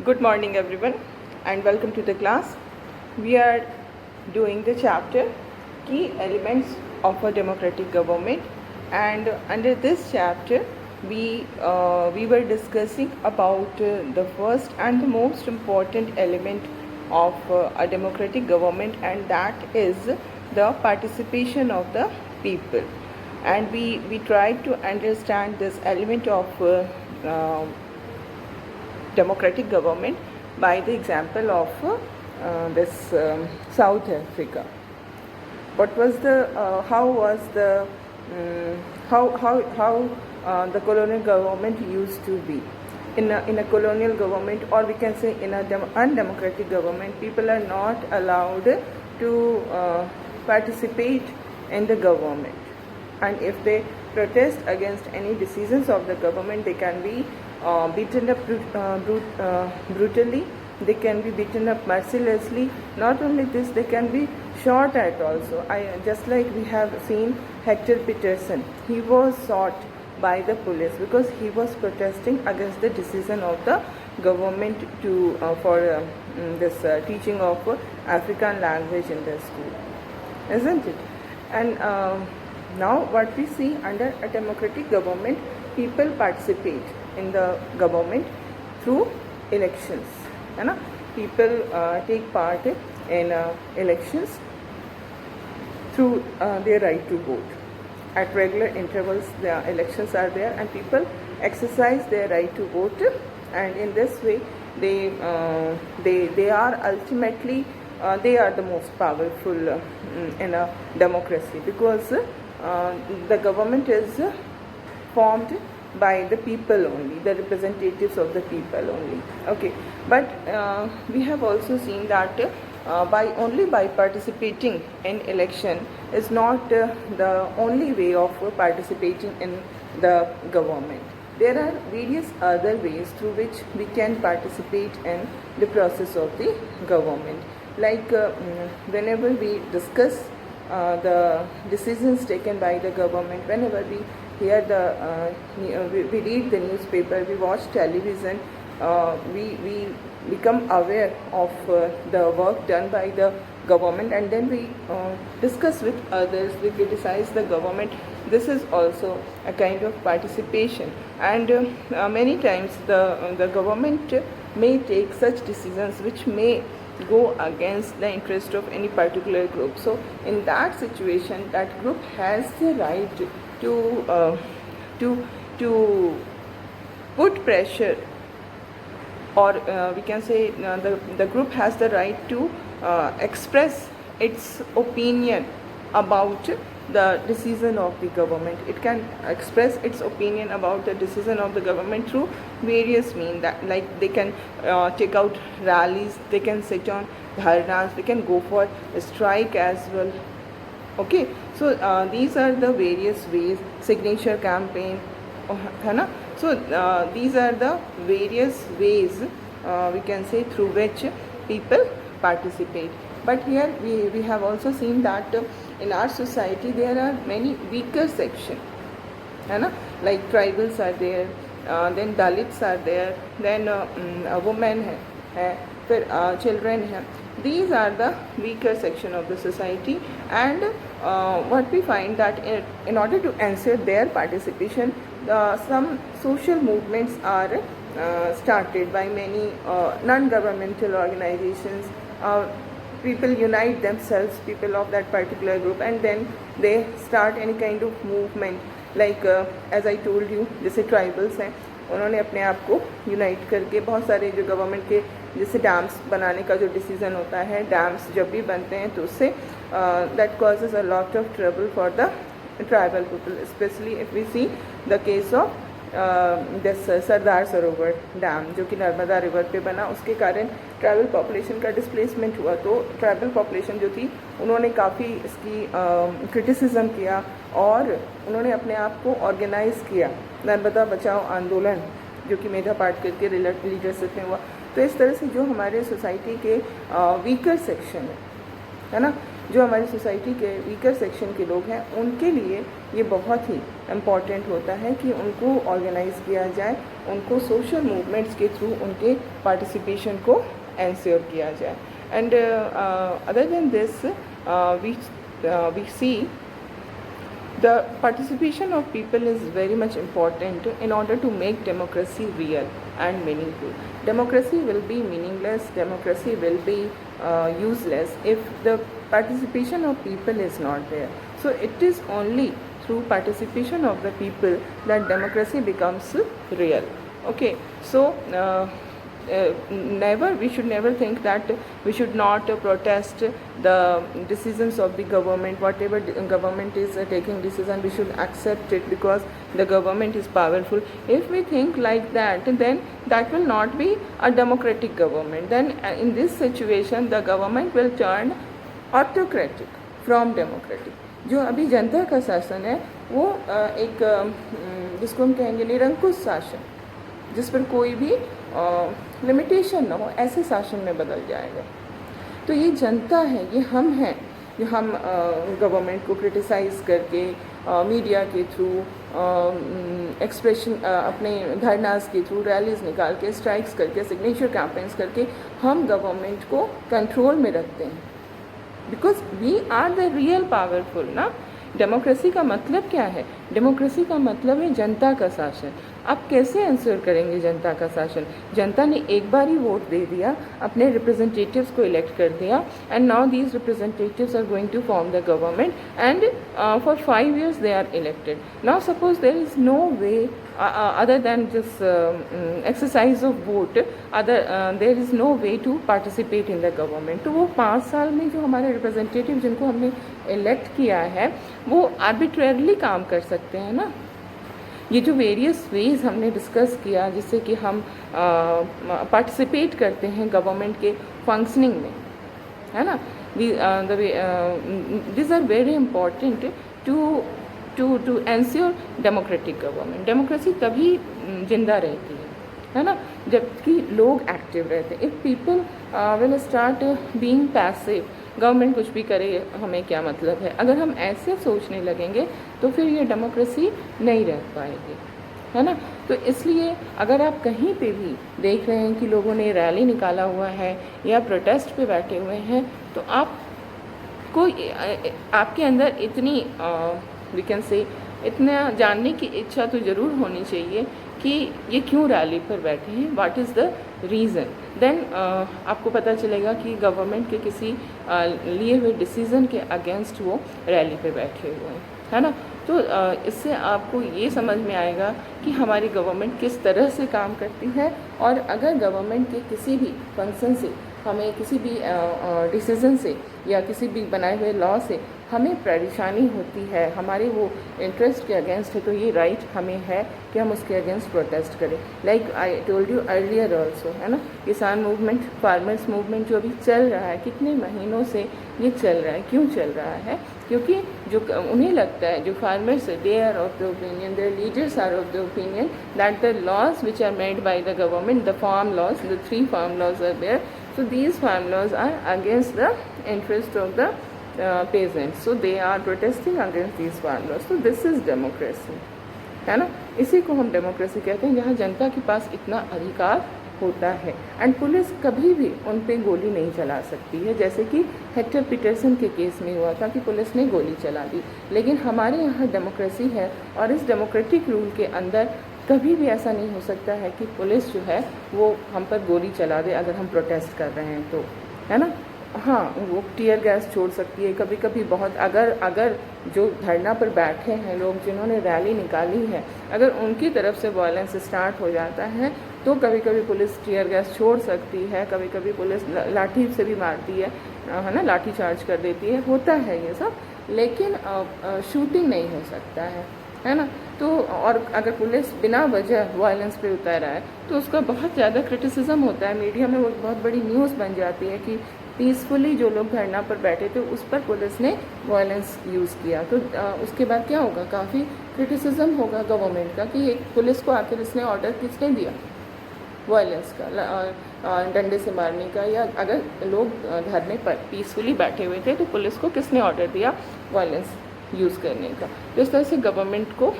Good morning everyone and welcome to the class. We are doing the chapter Key Elements of a Democratic Government, and under this chapter we were discussing about the first and the most important element of a democratic government, and that is the participation of the people. And we tried to understand this element of democratic government by the example of this South Africa. What was the how was the how the colonial government used to be? In a colonial government, or we can say in a undemocratic government, people are not allowed to participate in the government, and if they protest against any decisions of the government, they can be beaten up brutally. They can be beaten up mercilessly. Not only this, they can be shot at also. Just like we have seen Hector Peterson, he was shot by the police because he was protesting against the decision of the government to for this teaching of African language in the school, isn't it? And now what we see, under a democratic government, people participate in the government through elections, है ना? People take part in elections through their right to vote. At regular intervals, the elections are there, and people exercise their right to vote, and in this way, they are ultimately they are the most powerful in a democracy, because the government is formed by the people only, the representatives of the people only. Okay, but we have also seen that by participating in election is not the only way of participating in the government. There are various other ways through which we can participate in the process of the government. Like whenever we discuss the decisions taken by the government, whenever we hear we read the newspaper, we watch television, we become aware of the work done by the government, and then we discuss with others, we criticize the government. This is also a kind of participation, and many times the government may take such decisions which may go against the interest of any particular group. So in that situation, that group has the right to put pressure, or we can say the group has the right to express its opinion about the decision of the government. It can express its opinion about the decision of the government through various means, that like they can take out rallies, they can sit on dharnas, they can go for a strike as well. Okay, so these are the various ways, signature campaign, है ना? So these are the various ways we can say through which people participate. But here we have also seen that in our society there are many weaker sections, है ना? Like tribals are there, then Dalits are there, then women है, फिर children है. These are the weaker section of the society, and what we find that in order to ensure their participation, some social movements are started by many non-governmental organizations. People unite themselves, people of that particular group, and then they start any kind of movement. Like as I told you, जैसे tribals हैं, उन्होंने अपने आप को unite करके बहुत सारे जो गवर्नमेंट के जैसे डैम्स बनाने का जो डिसीज़न होता है, डैम्स जब भी बनते हैं तो उससे that causes a lot of trouble for the tribal people, specially if we see the case of this Sardar Sarovar dam, जो कि नर्मदा रिवर पे बना. उसके कारण ट्राइबल पॉपुलेशन का डिस्प्लेसमेंट हुआ. तो ट्राइबल पॉपुलेशन जो थी, उन्होंने काफ़ी इसकी क्रिटिसिज्म किया, और उन्होंने अपने आप को ऑर्गेनाइज़ किया, नर्मदा बचाओ आंदोलन, जो कि मेधा पाटकर के लीडरशिप में हुआ. तो इस तरह से जो हमारे सोसाइटी के वीकर सेक्शन है ना, जो हमारी सोसाइटी के वीकर सेक्शन के लोग हैं, उनके लिए ये बहुत ही इम्पॉर्टेंट होता है कि उनको ऑर्गेनाइज़ किया जाए उनको सोशल मूवमेंट्स के थ्रू उनके पार्टिसिपेशन को एंश्योर किया जाए. And other than this we see the participation of people is very much important in order to make democracy real and meaningful. Democracy will be meaningless, democracy will be useless if the participation of people is not there. So it is only through participation of the people that democracy becomes real. Okay, so we should never think that we should not protest the decisions of the government. Whatever government is taking decision, we should accept it because the government is powerful. If we think like that, then that will not be a democratic government. Then in this situation the government will turn autocratic from democratic. जो अभी जनता का शासन है वो एक जिसको हम कहेंगे निरंकुश शासन, जिस पर कोई भी लिमिटेशन ना हो, ऐसे शासन में बदल जाएगा. तो ये जनता है, ये हम हैं, जो हम गवर्नमेंट को क्रिटिसाइज़ करके मीडिया के थ्रू एक्सप्रेशन अपने धरनास के थ्रू रैलीज निकाल के स्ट्राइक्स करके सिग्नेचर कैंपेन्स करके हम गवर्नमेंट को कंट्रोल में रखते हैं. Because we are the real powerful ना. डेमोक्रेसी का मतलब क्या है? डेमोक्रेसी का मतलब है जनता का शासन. आप कैसे आंसर करेंगे जनता का शासन? जनता ने एक बार ही वोट दे दिया, अपने रिप्रेजेंटेटिव्स को इलेक्ट कर दिया, and now these representatives are going to form the government and for 5 years they are elected. Now suppose there is no way other than just exercise of vote, there is no way to participate in the government. तो वो 5 साल में जो हमारे representative जिनको हमने elect किया है वो आर्बिट्रेरली काम कर सकते हैं ना. ये जो वेरियस वेज हमने डिस्कस किया जिससे कि हम पार्टिसिपेट करते हैं गवर्नमेंट के फंक्शनिंग में, है ना, this are very important to ensure democratic government. Democracy तभी जिंदा रहती है ना, जबकि लोग एक्टिव रहते हैं. If people will start being passive, government कुछ भी करे हमें क्या मतलब है, अगर हम ऐसे सोचने लगेंगे तो फिर ये डेमोक्रेसी नहीं रह पाएगी, है ना. तो इसलिए अगर आप कहीं पे भी देख रहे हैं कि लोगों ने रैली निकाला हुआ है या प्रोटेस्ट पे बैठे हुए हैं, तो आपको आपके अंदर इतनी वी कैन से इतना जानने की इच्छा तो ज़रूर होनी चाहिए कि ये क्यों रैली पर बैठे हैं, what is the reason. Then आपको पता चलेगा कि गवर्नमेंट के किसी लिए हुए डिसीज़न के अगेंस्ट वो रैली पे बैठे हुए हैं, है ना. तो इससे आपको ये समझ में आएगा कि हमारी गवर्नमेंट किस तरह से काम करती है. और अगर गवर्नमेंट के किसी भी फंक्शन से, हमें किसी भी डिसीज़न से या किसी भी बनाए हुए लॉ से हमें परेशानी होती है, हमारे वो इंटरेस्ट के अगेंस्ट है, तो ये राइट हमें है कि हम उसके अगेंस्ट प्रोटेस्ट करें. Like I told you earlier also, है ना, किसान मूवमेंट, फार्मर्स मूवमेंट जो अभी चल रहा है, कितने महीनों से ये चल रहा है. क्यों चल रहा है? क्योंकि जो उन्हें लगता है, जो फार्मर्स है, they are of the opinion, their leaders are of the opinion that the laws which are made by the government, the farm laws, the 3 farm laws are there. So these farm laws are against the interest of the peasants. So they are protesting against these farm laws. So this is democracy, है ना. इसी को हम democracy कहते हैं, जहाँ जनता के पास इतना अधिकार होता है एंड पुलिस कभी भी उन पे गोली नहीं चला सकती है, जैसे कि हेक्टर पीटरसन के केस में हुआ था कि पुलिस ने गोली चला दी. लेकिन हमारे यहाँ डेमोक्रेसी है और इस डेमोक्रेटिक रूल के अंदर कभी भी ऐसा नहीं हो सकता है कि पुलिस जो है वो हम पर गोली चला दे अगर हम प्रोटेस्ट कर रहे हैं तो, है ना. हाँ, वो टीयर गैस छोड़ सकती है कभी कभी बहुत, अगर जो धरना पर बैठे हैं लोग, जिन्होंने रैली निकाली है, अगर उनकी तरफ से वायलेंस स्टार्ट हो जाता है तो कभी कभी पुलिस टीयर गैस छोड़ सकती है, कभी कभी पुलिस लाठी से भी मारती है ना, लाठी चार्ज कर देती है, होता है ये सब. लेकिन शूटिंग नहीं हो सकता है ना. तो और अगर पुलिस बिना वजह वायलेंस पे उतारा है तो उसका बहुत ज़्यादा क्रिटिसिज्म होता है, मीडिया में वो बहुत बड़ी न्यूज़ बन जाती है कि पीसफुली जो लोग धरना पर बैठे थे उस पर पुलिस ने वायलेंस यूज़ किया. तो उसके बाद क्या होगा? काफ़ी क्रिटिसिज्म होगा गवर्नमेंट का कि एक पुलिस को आखिर इसने ऑर्डर किसने दिया वायलेंस का, डंडे से मारने का, या अगर लोग धरने पर पीसफुली बैठे हुए थे तो पुलिस को किसने ऑर्डर दिया वायलेंस यूज़ करने का. तो इस तरह से गवर्नमेंट को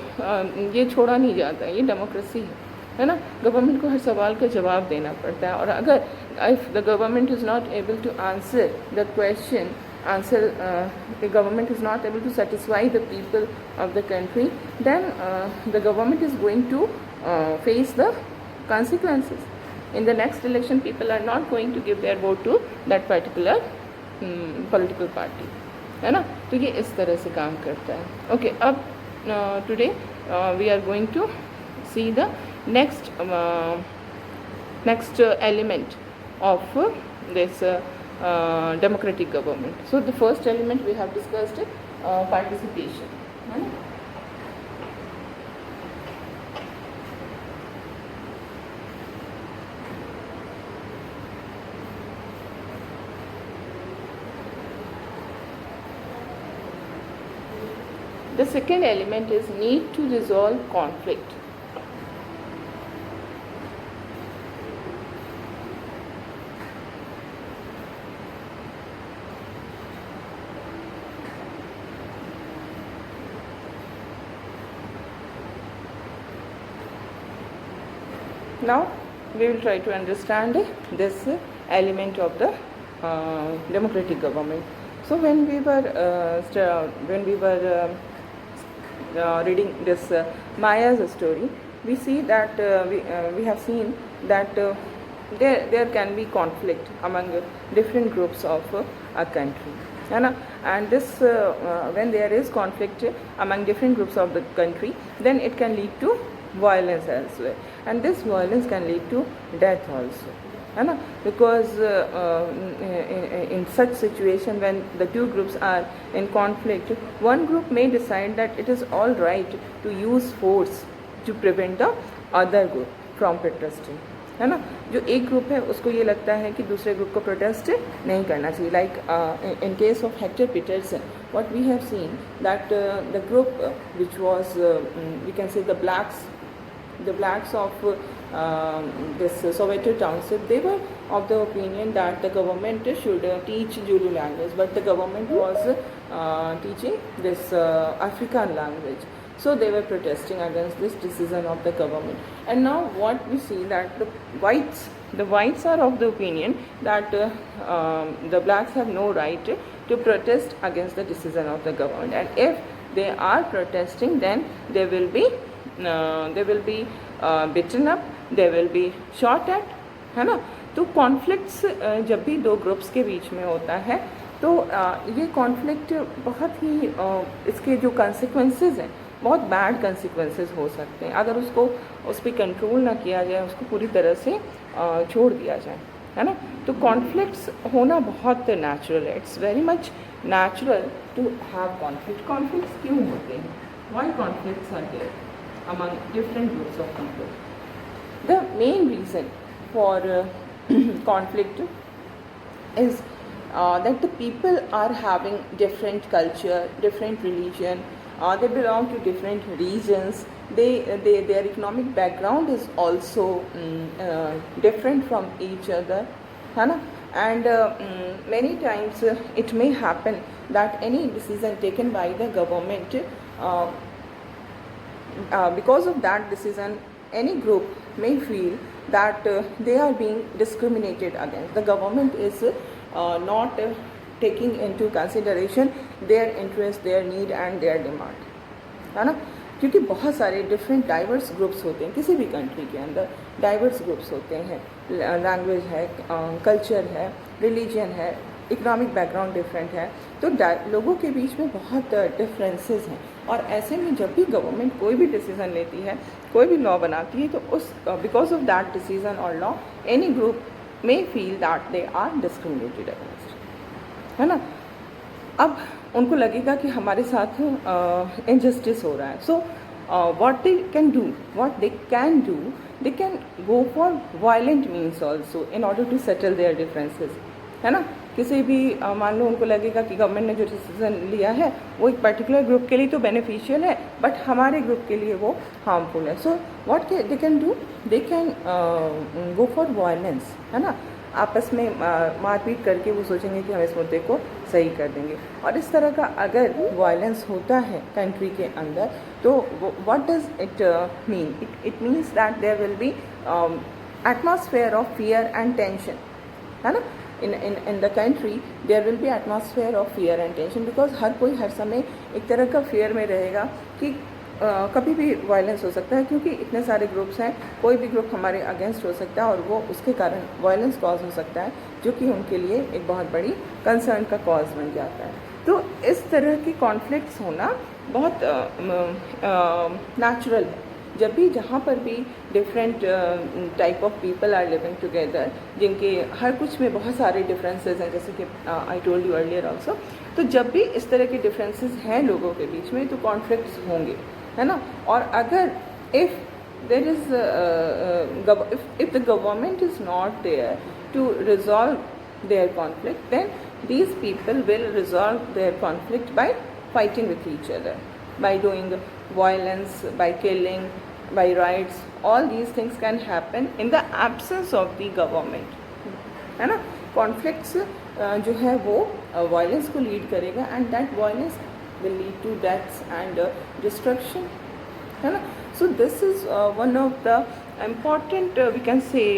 ये छोड़ा नहीं जाता है, ये डेमोक्रेसी है. है ना. गवर्नमेंट को हर सवाल का जवाब देना पड़ता है, और अगर if the government is not able to answer the question, the government is not able to satisfy the people of the country, then the government is going to face the consequences. In the next election, people are not going to give their vote to that particular political party, है ना. तो ये इस तरह से काम करता है. ओके, अब today we are going to see the next element of this democratic government. So the first element we have discussed participation, है ना. The second element is need to resolve conflict. Now we will try to understand this element of the democratic government. So when we were reading this Maya's story, we see that we have seen that there can be conflict among different groups of a country, है ना. And this when there is conflict among different groups of the country, then it can lead to violence as well, and this violence can lead to death also, है ना. Because in such situation, when the two groups are in conflict, one group may decide that it is all right to use force to prevent the other group from protesting, है ना. जो एक group है उसको ये लगता है कि दूसरे ग्रुप को प्रोटेस्ट नहीं करना चाहिए. Like in case of Hector Pieterson, what we have seen that the group which was we can say the blacks of this Soweto township, they were of the opinion that the government should teach Zulu language, but the government was teaching this African language. So they were protesting against this decision of the government. And now what we see that the whites are of the opinion that the blacks have no right to protest against the decision of the government, and if they are protesting, then they will be beaten up, they will be shot at, है ना. तो conflicts जब भी दो groups के बीच में होता है, तो ये कॉन्फ्लिक्ट बहुत ही इसके जो कंसिक्वेंसेस हैं, बहुत बैड कंसिक्वेंसेस हो सकते हैं अगर उस पर कंट्रोल ना किया जाए, उसको पूरी तरह से छोड़ दिया जाए, है ना. तो कॉन्फ्लिक्ट्स होना बहुत नेचुरल है. It's very much natural to have conflict. Conflicts क्यों होते हैं? Why conflicts are there among different groups of people? The main reason for conflict is that the people are having different culture, different religion, they belong to different regions, their economic background is also different from each other, है ना. And many times it may happen that any decision taken by the government, because of that decision, any group may feel that they are being discriminated against. The government is not taking into consideration their interest, their need and their demand, है ना. क्योंकि बहुत सारे different diverse groups होते हैं किसी भी country के अंदर. डाइवर्स ग्रुप्स होते हैं, लैंग्वेज है, कल्चर है, रिलीजन है, इकोनॉमिक बैकग्राउंड डिफरेंट है, तो लोगों के बीच में बहुत डिफरेंसेस हैं. और ऐसे में जब भी गवर्नमेंट कोई भी डिसीज़न लेती है, कोई भी लॉ बनाती है, तो उस बिकॉज ऑफ दैट डिसीज़न और law, any group may feel that they are discriminated against, है ना. अब उनको लगेगा कि हमारे साथ इनजस्टिस हो रहा है. सो what they can do, they can go for violent means also in order to settle their differences, है ना. किसी भी मान लो उनको लगेगा कि गवर्नमेंट ने जो डिसीजन लिया है वो एक पर्टिकुलर ग्रुप के लिए तो बेनिफिशियल है, बट हमारे ग्रुप के लिए वो हार्मफुल है. So what they can do, they can go for violence, है ना. आपस में मारपीट करके वो सोचेंगे कि हम इस मुद्दे को सही कर देंगे। और इस तरह का अगर वायलेंस होता है कंट्री के अंदर, तो what does it mean? It means that there will be atmosphere of fear and tension, है ना। in the country there will be atmosphere of fear and tension, because हर कोई हर समय एक तरह का fear में रहेगा कि कभी भी वायलेंस हो सकता है, क्योंकि इतने सारे ग्रुप्स हैं, कोई भी ग्रुप हमारे अगेंस्ट हो सकता है और वो उसके कारण वायलेंस कॉज हो सकता है, जो कि उनके लिए एक बहुत बड़ी कंसर्न का कॉज बन जाता है। तो इस तरह की कॉन्फ्लिक्ट्स होना बहुत नेचुरल है। जब भी जहाँ पर भी different type of people are living together, जिनके हर कुछ में बहुत सारे डिफरेंसेस हैं, जैसे कि I told you earlier also, तो जब भी इस तरह के डिफरेंसेस हैं लोगों के बीच में, तो कॉन्फ्लिक्ट्स होंगे, है ना। और अगर if there is if the government is not there to resolve their conflict, then these people will resolve their conflict by fighting with each other, by doing violence, by killing, by riots. All these things can happen in the absence of the government, है ना। conflicts जो है वो violence को lead करेगा, and that violence will lead to deaths and destruction, है ना। so this is one of the important we can say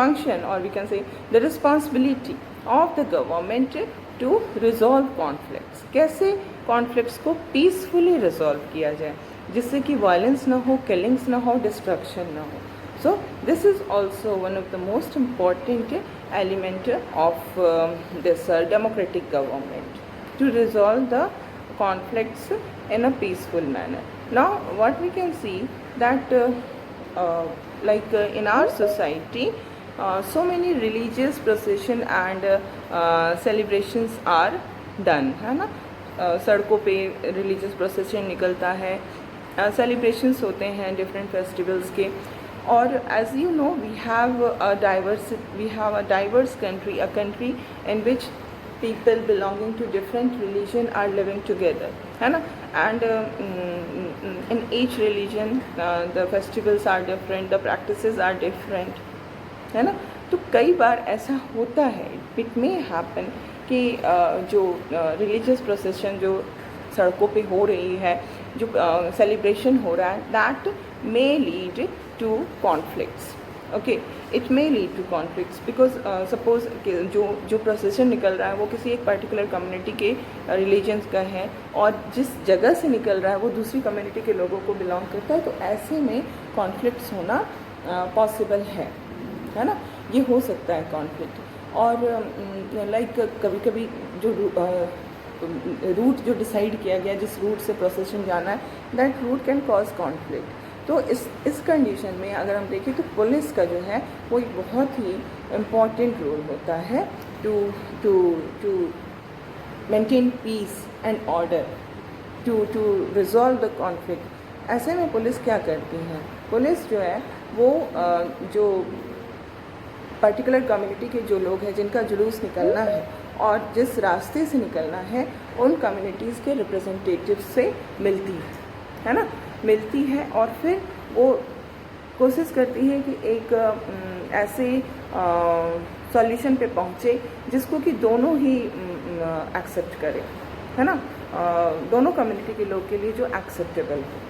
function, or we can say the responsibility of the government to resolve conflicts। कैसे conflicts को peacefully resolve किया जाए, जिससे कि violence ना हो, killings ना हो, destruction ना हो। so this is also one of the most important element of this democratic government, to resolve the conflicts in a peaceful manner। now what we can see that in our society so many religious procession and celebrations are done, है ना। सड़कों पे religious procession निकलता है, celebrations होते हैं different festivals के। और as you know we have a diverse country, a country in which people belonging to different religion are living together, है ना। and in each religion the festivals are different, the practices are different, है ना। तो कई बार ऐसा होता है, it may happen कि जो रिलीजियस प्रोसेशन जो सड़कों पे हो रही है, जो सेलिब्रेशन हो रहा है, that may lead to conflicts. Okay, it may lead to conflicts because suppose जो प्रोसेशन निकल रहा है वो किसी एक पर्टिकुलर कम्युनिटी के रिलीजन्स का है, और जिस जगह से निकल रहा है वो दूसरी कम्युनिटी के लोगों को बिलोंग करता है, तो ऐसे में कॉन्फ्लिक्ट्स होना पॉसिबल है ना। ये हो सकता है कॉन्फ्लिक्ट। और लाइक कभी कभी जो रूट जो डिसाइड किया गया, जिस रूट से प्रोसेशन जाना है, that route can cause conflict. तो इस कंडीशन में अगर हम देखें तो पुलिस का जो है वो एक बहुत ही इम्पॉर्टेंट रोल होता है to maintain peace and order, to resolve the conflict. ऐसे में पुलिस क्या करती है? पुलिस जो है वो जो पर्टिकुलर कम्युनिटी के जो लोग हैं जिनका जुलूस निकलना है और जिस रास्ते से निकलना है, उन कम्युनिटीज़ के रिप्रेजेंटेटिव से मिलती है ना, मिलती है, और फिर वो कोशिश करती है कि एक ऐसे सॉल्यूशन पे पहुँचे जिसको कि दोनों ही एक्सेप्ट करें, है ना, दोनों कम्युनिटी के लोग के लिए जो एक्सेप्टेबल हो।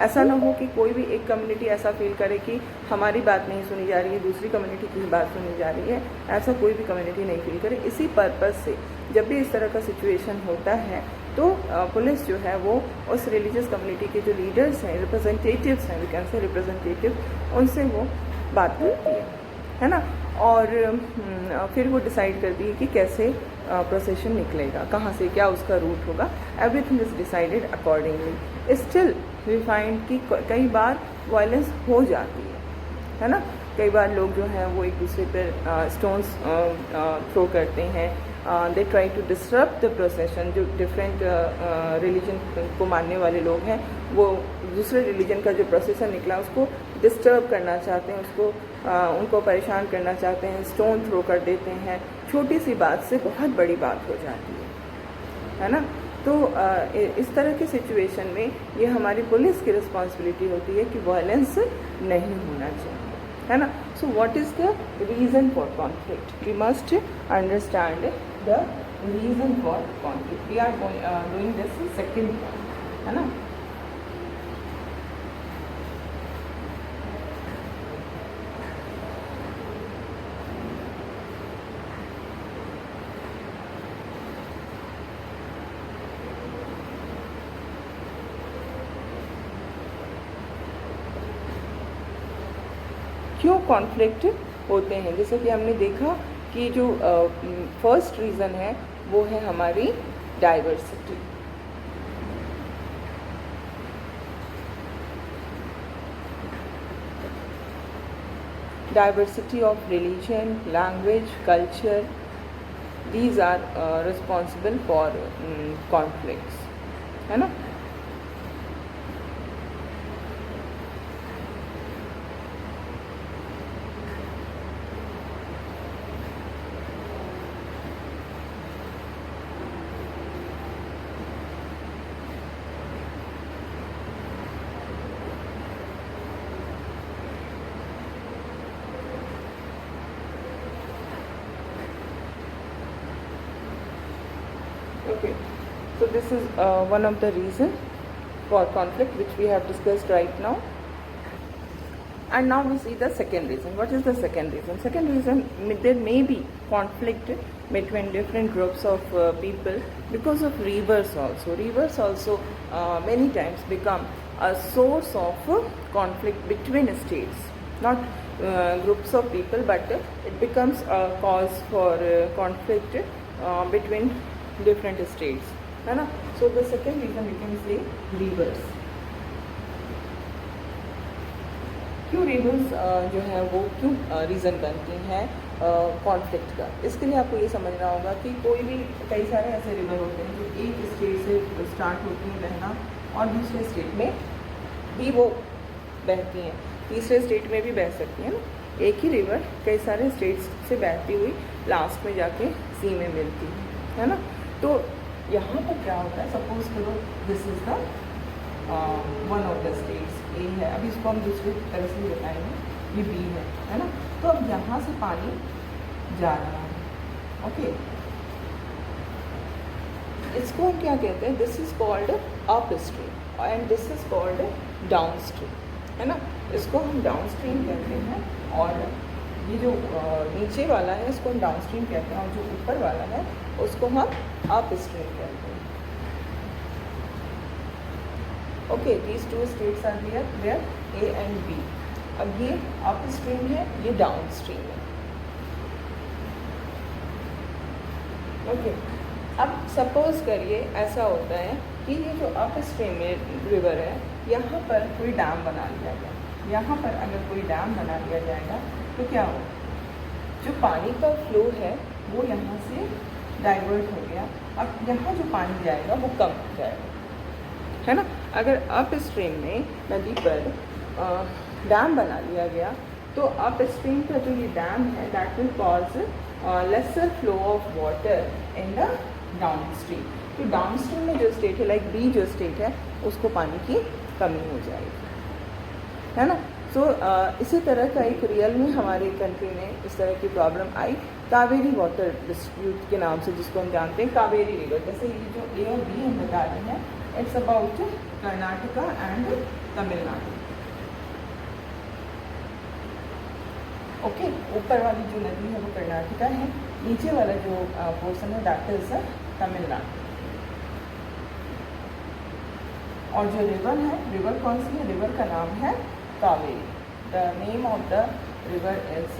ऐसा ना हो कि कोई भी एक कम्युनिटी ऐसा फील करे कि हमारी बात नहीं सुनी जा रही है, दूसरी कम्युनिटी की बात सुनी जा रही है, ऐसा कोई भी कम्युनिटी नहीं फील करे। इसी पर्पज़ से जब भी इस तरह का सिचुएशन होता है तो पुलिस जो है वो उस रिलीजियस कम्युनिटी के जो लीडर्स हैं, रिप्रेजेंटेटिव्स हैं, वी कैन से रिप्रेजेंटेटिव, उनसे वो बात करती है ना, और फिर वो डिसाइड करती है कि कैसे प्रोसेशन निकलेगा, कहाँ से, क्या उसका रूट होगा। Everything is decided accordingly. Still we find कि कई बार वायलेंस हो जाती है ना। कई बार लोग जो हैं वो एक दूसरे पर स्टोन्स थ्रो करते हैं, they try to disrupt the procession. जो डिफरेंट रिलीजन को मानने वाले लोग हैं वो दूसरे रिलीजन का जो प्रोसेशन निकला उसको डिस्टर्ब करना चाहते हैं, उसको उनको परेशान करना चाहते हैं, स्टोन थ्रो कर देते हैं। छोटी सी बात से बहुत बड़ी बात हो जाती है ना। तो इस तरह की सिचुएशन में ये हमारी पुलिस की रिस्पॉन्सिबिलिटी होती है कि वायलेंस नहीं होना चाहिए, है ना। So what is the reason for conflict? We must understand the reason for conflict. We are doing this in second point, है ना. क्यों कॉन्फ्लिक्ट होते हैं? जैसे कि हमने देखा कि जो फर्स्ट रीज़न है वो है हमारी diversity. Diversity of religion, language, culture, these are responsible for conflicts, है ना. Okay, so this is one of the reasons for conflict which we have discussed right now. And now we see the second reason. What is the second reason? Second reason, there may be conflict between different groups of people because of rivers also. Rivers also many times become a source of conflict between states. Not groups of people, but it becomes a cause for conflict between different states, है ना. So the second reason we can say rivers. क्यों reverse जो है वो क्यों reason बनती हैं conflict का? इसके लिए आपको ये समझना होगा कि कोई भी कई सारे ऐसे रिवर होते हैं जो एक स्टेट से स्टार्ट होती हैं बहना और दूसरे स्टेट में भी वो बहती हैं, तीसरे स्टेट में भी बह सकती हैं ना. एक ही रिवर कई सारे स्टेट्स से बहती हुई लास्ट में जाके सी में मिलती है ना. तो यहाँ पर क्या होता है, सपोज करो this is the one of the states, A है. अभी इसको हम दूसरी तरह से बताएंगे, ये बी है ना. तो अब यहाँ से पानी जा रहा है. ओके, इसको हम क्या कहते हैं? This is called up stream and this is called down stream, है ना. इसको हम डाउन स्ट्रीम कहते हैं और ये जो नीचे वाला है इसको हम डाउन स्ट्रीम कहते हैं और जो ऊपर वाला है उसको हम अप स्ट्रीम कहते हैं. Okay, these two states are there A and B. अब ये अप स्ट्रीम है, ये डाउन स्ट्रीम है. ओके, अब सपोज करिए ऐसा होता है कि ये जो अप स्ट्रीम में रिवर है यहाँ पर कोई डैम बना लिया गया. यहाँ पर अगर कोई डैम बना लिया जाएगा तो क्या हो, जो पानी का फ्लो है वो यहाँ से डाइवर्ट हो गया. अब यहाँ जो पानी जाएगा वो कम हो जाएगा, है ना. अगर अप स्ट्रीम में नदी पर डैम बना लिया गया तो अप स्ट्रीम का जो ये डैम है that will cause lesser flow of water in the downstream. तो डाउन स्ट्रीम में जो स्टेट है लाइक बी जो स्टेट है उसको पानी की कमी हो जाएगी, है ना. सो इसी तरह का एक रियल में हमारे कंट्री में इस तरह की प्रॉब्लम आई कावेरी वाटर डिस्प्यूट के नाम से, जिसको हम जानते हैं कावेरी रिवर. जैसे ये जो ए और बी हम बता रहे हैं, it's about Karnataka and Tamil Nadu. Okay, ऊपर वाली जो नदी है वो कर्नाटका है, नीचे वाला जो पोर्सन है दैट इज तमिलनाडु. और जो रिवर है, रिवर कौन सी है? रिवर का नाम है Kaveri. The name of the river is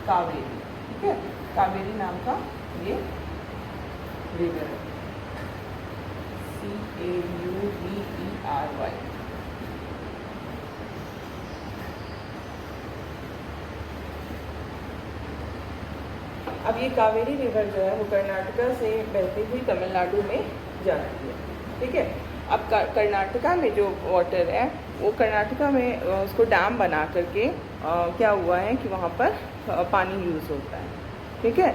Kaveri. ठीक है, कावेरी नाम का ये रिवर है, CAUVERY. अब ये कावेरी रिवर जो है वो कर्नाटका से बहती हुई तमिलनाडु में जाती है. ठीक है, अब कर्नाटका में जो वाटर है वो कर्नाटका में उसको डैम बना करके क्या हुआ है कि वहाँ पर पानी यूज़ होता है. ठीक है,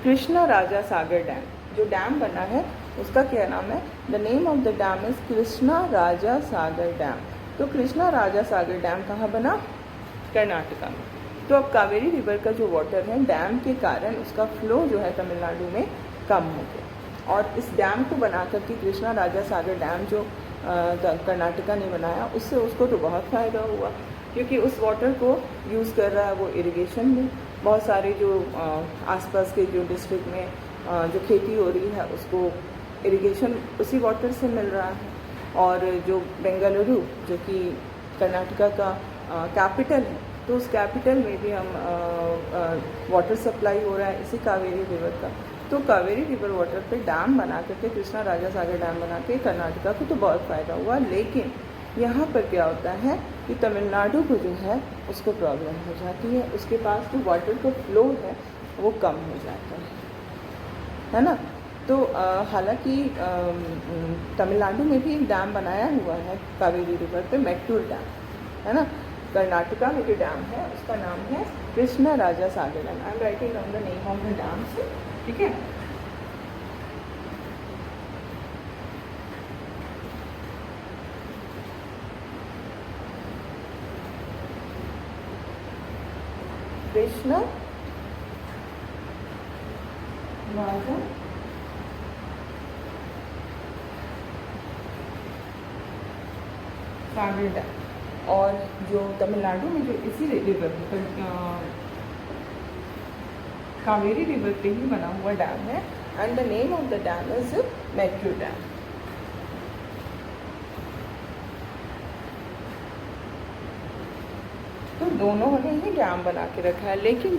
कृष्णा राजा सागर डैम जो डैम बना है उसका क्या नाम है? The name of the dam is Krishna Raja Sagar dam. तो कृष्णा राजा सागर डैम कहाँ बना? कर्नाटका में। तो अब कावेरी रिवर का जो वाटर है डैम के कारण उसका फ्लो जो है तमिलनाडु में कम हो गया, और इस डैम को बना करके कृष्णा राजा सागर डैम जो कर्नाटका ने बनाया, उससे उसको तो बहुत फ़ायदा हुआ, क्योंकि उस वाटर को यूज़ कर रहा है वो इरिगेशन में। बहुत सारे जो आसपास के जो डिस्ट्रिक्ट में जो खेती हो रही है उसको इरिगेशन उसी वाटर से मिल रहा है। और जो बेंगलुरु जो कि कर्नाटका का कैपिटल है, तो उस कैपिटल में भी हम वाटर सप्लाई हो रहा है इसी कावेरी रिवर का। तो कावेरी रिवर वाटर पे डैम बना करके कृष्णा राजा सागर डैम बना के कर्नाटका को तो बहुत फ़ायदा हुआ, लेकिन यहाँ पर क्या होता है कि तमिलनाडु को जो है उसको प्रॉब्लम हो जाती है, उसके पास जो वाटर का फ्लो है वो कम हो जाता है ना। तो हालांकि तमिलनाडु में भी एक डैम बनाया हुआ है कावेरी रिवर पे, मैट्टूर डैम, है ना। कर्नाटका में जो डैम है उसका नाम है Krishna Raja Sagar dam. I am writing down the name of the dam, ठीक है। कृष्णा राजा सागर डैम, और जो तमिलनाडु में जो इसी रिवर कावेरी रिवर पे ही बना हुआ डैम है, and the name of the dam is Mettur dam. तो दोनों ने ही डैम बना के रखा है, लेकिन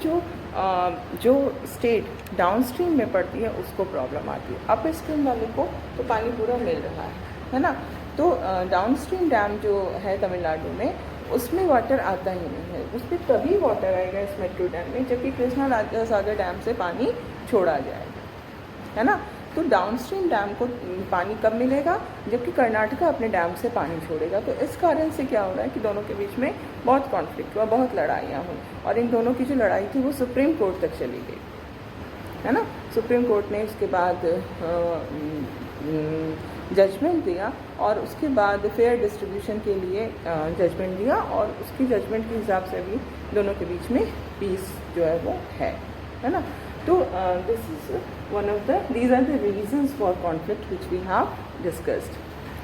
जो स्टेट डाउन स्ट्रीम में पड़ती है उसको प्रॉब्लम आती है। अप स्ट्रीम वाले को तो पानी पूरा मिल रहा है ना। तो डाउन स्ट्रीम डैम जो है तमिलनाडु में, उसमें वाटर आता ही नहीं है, उस पर तभी वाटर आएगा इस मैट्टूर डैम में जबकि कृष्णा राजा सागर डैम से पानी छोड़ा जाएगा, है ना। तो डाउन स्ट्रीम डैम को पानी कब मिलेगा? जबकि कर्नाटका अपने डैम से पानी छोड़ेगा। तो इस कारण से क्या हो रहा है कि दोनों के बीच में बहुत कॉन्फ्लिक्ट हुआ, बहुत लड़ाइयाँ हुई, और इन दोनों की जो लड़ाई थी वो सुप्रीम कोर्ट तक चली गई, है ना। सुप्रीम कोर्ट ने उसके बाद जजमेंट दिया, और उसके बाद फेयर डिस्ट्रीब्यूशन के लिए जजमेंट दिया, और उसकी जजमेंट के हिसाब से अभी दोनों के बीच में पीस जो है वो है ना। तो this is one of these are the reasons for conflict which we have discussed,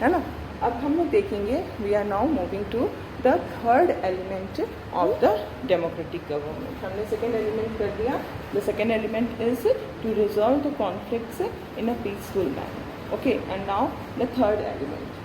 है ना। अब हम लोग देखेंगे, we are now moving to the third element of the democratic government. हमने सेकेंड एलिमेंट कर दिया। The second element is to resolve the conflicts in a peaceful manner. Okay, and now the third element.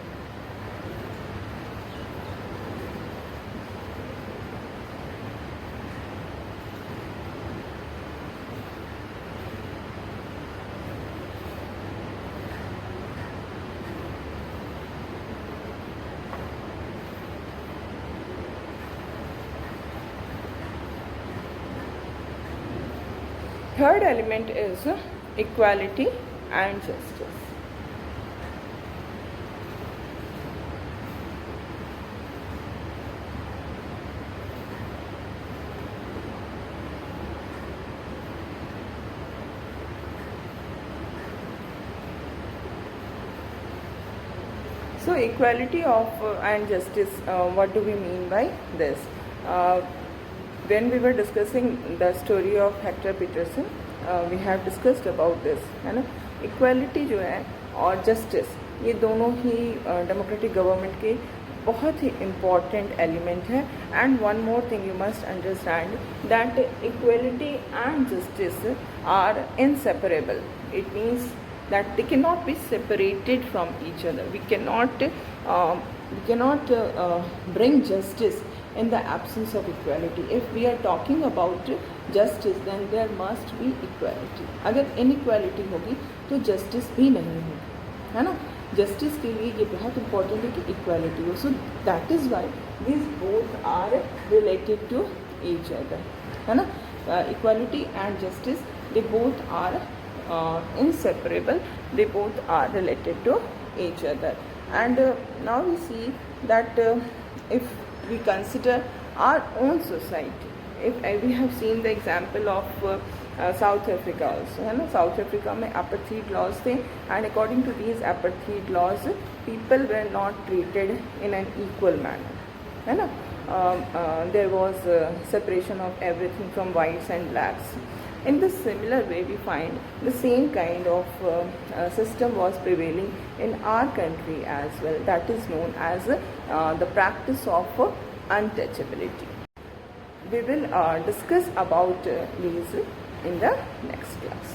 Third element is equality and justice. So equality of and justice, what do we mean by this? When we were discussing the story of Hector Peterson, we have discussed about this, है ना। Equality जो है और justice, ये दोनों ही democratic government के बहुत ही इम्पॉर्टेंट एलिमेंट है। And one more thing you must understand that equality and justice are inseparable. It means that they cannot be separated from each other. We cannot bring justice in the absence of equality. If we are talking about justice, then there must be equality. अगर inequality होगी तो justice भी नहीं होगी, है ना। justice के लिए ये बहुत important है कि equality हो. So that is why these both are related to each other, है ना. Equality and justice, they both are inseparable. They both are related to each other. And now we see that if we consider our own society, if we have seen the example of south Africa also, है ना. South Africa में apartheid laws थे, and according to these apartheid laws people were not treated in an equal manner, है ना. There was separation of everything from whites and blacks. In the similar way we find the same kind of system was prevailing in our country as well, that is known as the practice of untouchability. We will discuss about these in the next class.